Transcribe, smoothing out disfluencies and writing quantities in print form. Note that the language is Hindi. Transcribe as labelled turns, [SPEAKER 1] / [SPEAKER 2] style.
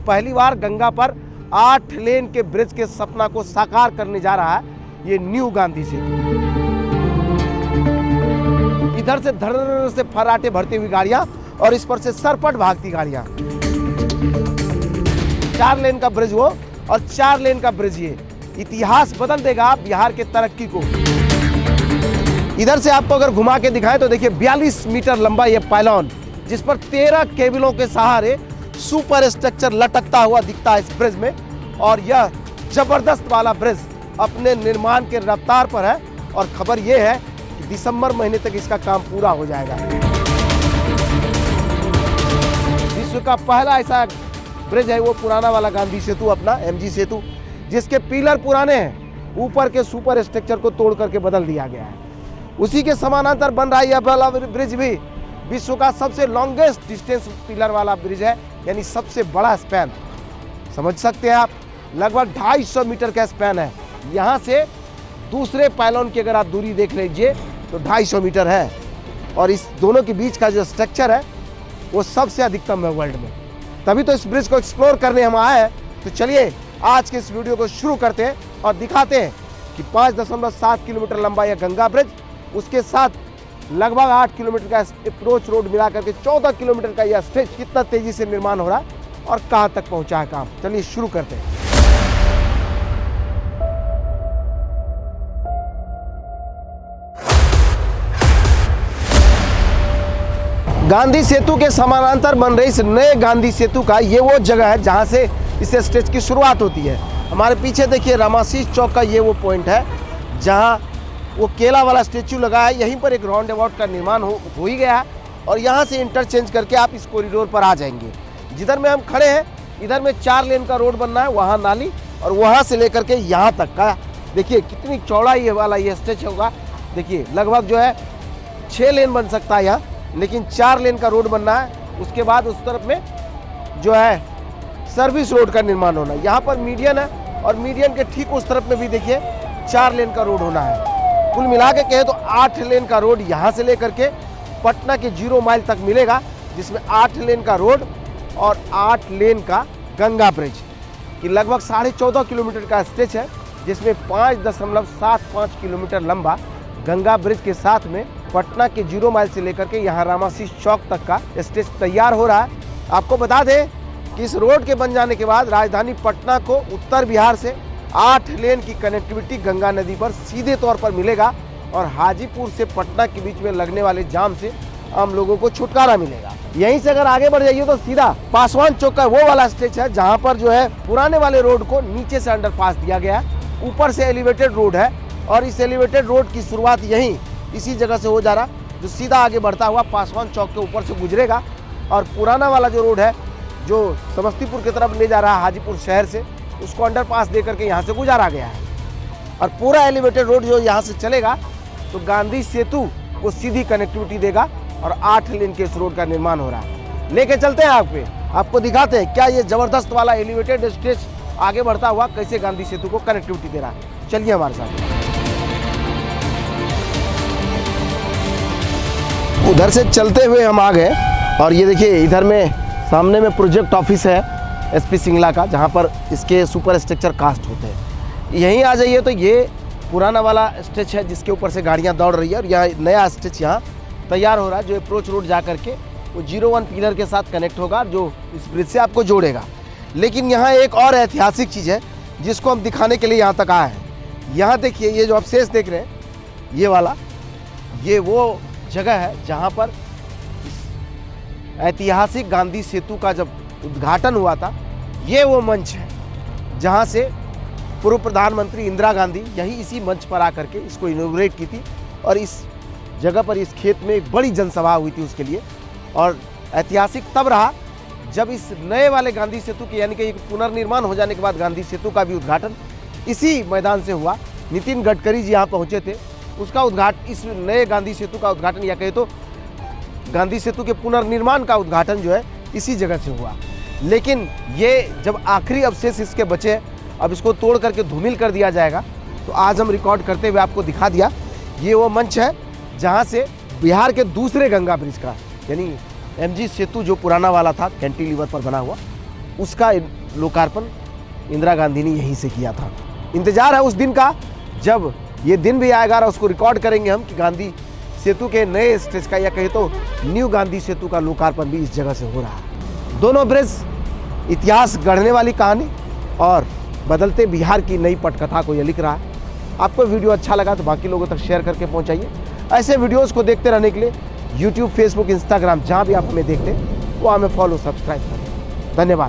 [SPEAKER 1] पहली बार गंगा पर 8 लेन के ब्रिज के सपना को साकार करने जा रहा है ये न्यू गांधी सेतु। इधर से धड़ से फर्राटे भरती हुई गाड़ियां और इस पर से सरपट भागती गाड़ियां। 4 लेन का ब्रिज वो और 4 लेन का ब्रिज ये, इतिहास बदल देगा बिहार के तरक्की को। इधर से आपको अगर घुमा के दिखाएं तो देखिए 42 मीटर लंबा ये पायलॉन, जिस पर 13 केबलों के सहारे सुपर स्ट्रक्चर लटकता हुआ दिखता है इस ब्रिज में। और यह जबरदस्त वाला ब्रिज अपने निर्माण के रफ्तार पर है और खबर यह है कि दिसंबर महीने तक इसका काम पूरा हो जाएगा। विश्व का पहला ऐसा ब्रिज है वो पुराना वाला गांधी सेतु, अपना MG सेतु, जिसके पिलर पुराने हैं, ऊपर के सुपर स्ट्रक्चर को तोड़ करके बदल दिया गया है। उसी के समानांतर बन रहा यह वाला ब्रिज भी विश्व का सबसे लॉन्गेस्ट डिस्टेंस पिलर वाला ब्रिज है, यानी सबसे बड़ा स्पैन। समझ सकते हैं आप, लगभग 250 मीटर का स्पैन है। यहाँ से दूसरे पायलॉन की अगर आप दूरी देख लीजिए तो 250 मीटर है। और इस दोनों के बीच का जो स्ट्रक्चर है वो सबसे अधिकतम है वर्ल्ड में। तभी तो इस ब्रिज को एक्सप्लोर करने हम आए हैं। तो चलिए आज के इस वीडियो को शुरू करते हैं और दिखाते हैं कि 5.7 किलोमीटर लंबा यह गंगा ब्रिज, उसके साथ लगभग 8 किलोमीटर का अप्रोच रोड मिला करके 14 किलोमीटर का यह स्ट्रेच कितना तेजी से निर्माण हो रहा है और कहां तक पहुंचा है काम। चलिए शुरू करते हैं। गांधी सेतु के समानांतर बन रही इस नए गांधी सेतु का ये वो जगह है जहां से इस स्ट्रेच की शुरुआत होती है। हमारे पीछे देखिए रामाशीष चौक का ये वो पॉइंट है जहां वो केला वाला स्टेचू लगा है। यहीं पर एक राउंड अबाउट का निर्माण हो ही गया है और यहाँ से इंटरचेंज करके आप इस कॉरिडोर पर आ जाएंगे। जिधर में हम खड़े हैं इधर में 4 लेन का रोड बनना है, वहाँ नाली, और वहाँ से लेकर के यहाँ तक का देखिए कितनी चौड़ाई वाला ये स्ट्रेच होगा। देखिए लगभग जो है 6 लेन बन सकता है यहाँ, लेकिन 4 लेन का रोड बनना है। उसके बाद उस तरफ में जो है सर्विस रोड का निर्माण होना है। यहाँ पर मीडियन है और मीडियन के ठीक उस तरफ में भी देखिए 4 लेन का रोड होना है। कुल मिला के कहे तो 8 लेन का रोड यहाँ से लेकर के पटना के 0 माइल तक मिलेगा, जिसमें 8 लेन का रोड और 8 लेन का गंगा ब्रिज कि लगभग 14.5 किलोमीटर का स्ट्रेच है, जिसमें 5.75 किलोमीटर लंबा गंगा ब्रिज के साथ में पटना के 0 माइल से लेकर के यहाँ रामाशीष चौक तक का स्ट्रेच तैयार हो रहा है। आपको बता दें कि इस रोड के बन जाने के बाद राजधानी पटना को उत्तर बिहार से 8 लेन की कनेक्टिविटी गंगा नदी पर सीधे तौर पर मिलेगा और हाजीपुर से पटना के बीच में लगने वाले जाम से आम लोगों को छुटकारा मिलेगा। यहीं से अगर आगे बढ़ जाइए तो सीधा पासवान चौक का वो वाला स्ट्रेच है जहां पर जो है पुराने वाले रोड को नीचे से अंडरपास दिया गया है, ऊपर से एलिवेटेड रोड है और इस एलिवेटेड रोड की शुरुआत यहीं इसी जगह से हो जा रहा, जो सीधा आगे बढ़ता हुआ पासवान चौक के ऊपर से गुजरेगा। और पुराना वाला जो रोड है जो समस्तीपुर की तरफ ले जा रहा है हाजीपुर शहर से, उसको अंडरपास दे करके यहाँ से गुजारा गया है। और पूरा एलिवेटेड रोड जो यहाँ से चलेगा तो गांधी सेतु को सीधी कनेक्टिविटी देगा और 8 लेन के इस रोड का निर्माण हो रहा है। लेके चलते हैं आपको दिखाते हैं क्या ये जबरदस्त वाला एलिवेटेड स्ट्रेच आगे बढ़ता हुआ कैसे गांधी सेतु को कनेक्टिविटी दे रहा है। चलिए हमारे साथ। उधर से चलते हुए हम आ गए और ये देखिए इधर में सामने में प्रोजेक्ट ऑफिस है SP सिंगला का, जहाँ पर इसके सुपर स्ट्रक्चर कास्ट होते हैं। यहीं आ जाइए तो ये पुराना वाला स्ट्रेच है जिसके ऊपर से गाड़ियाँ दौड़ रही है और यहाँ नया स्ट्रेच यहाँ तैयार हो रहा है जो अप्रोच रोड जा करके वो 01 पिलर के साथ कनेक्ट होगा जो इस ब्रिज से आपको जोड़ेगा। लेकिन यहाँ एक और ऐतिहासिक चीज़ है जिसको हम दिखाने के लिए यहाँ तक आए हैं। यहाँ देखिए ये जो अवशेष देख रहे हैं ये वाला, ये वो जगह है जहाँ पर ऐतिहासिक गांधी सेतु का जब उद्घाटन हुआ था। ये वो मंच है जहाँ से पूर्व प्रधानमंत्री इंदिरा गांधी यही इसी मंच पर आकर के इसको इनॉग्रेट की थी और इस जगह पर इस खेत में एक बड़ी जनसभा हुई थी उसके लिए। और ऐतिहासिक तब रहा जब इस नए वाले गांधी सेतु के यानी कि पुनर्निर्माण हो जाने के बाद गांधी सेतु का भी उद्घाटन इसी मैदान से हुआ। नितिन गडकरी जी यहाँ पहुँचे थे, उसका उद्घाटन, इस नए गांधी सेतु का उद्घाटन या कहे तो गांधी सेतु के पुनर्निर्माण का उद्घाटन जो है इसी जगह से हुआ। लेकिन ये जब आखिरी अवशेष इसके बचे, अब इसको तोड़ करके धूमिल कर दिया जाएगा, तो आज हम रिकॉर्ड करते हुए आपको दिखा दिया। ये वो मंच है जहाँ से बिहार के दूसरे गंगा ब्रिज का यानी MG सेतु जो पुराना वाला था कैंटिलीवर पर बना हुआ, उसका लोकार्पण इंदिरा गांधी ने यहीं से किया था। इंतजार है उस दिन का जब ये दिन भी आएगा और उसको रिकॉर्ड करेंगे हम कि गांधी सेतु के नए स्ट्रेच का या कहे तो न्यू गांधी सेतु का लोकार्पण भी इस जगह से हो रहा है। दोनों ब्रिज इतिहास गढ़ने वाली कहानी और बदलते बिहार की नई पटकथा को ये लिख रहा है। आपको वीडियो अच्छा लगा तो बाकी लोगों तक शेयर करके पहुंचाइए। ऐसे वीडियोस को देखते रहने के लिए यूट्यूब, फेसबुक, इंस्टाग्राम जहां भी आप हमें देखते हैं वो हमें फॉलो, सब्सक्राइब करें। धन्यवाद।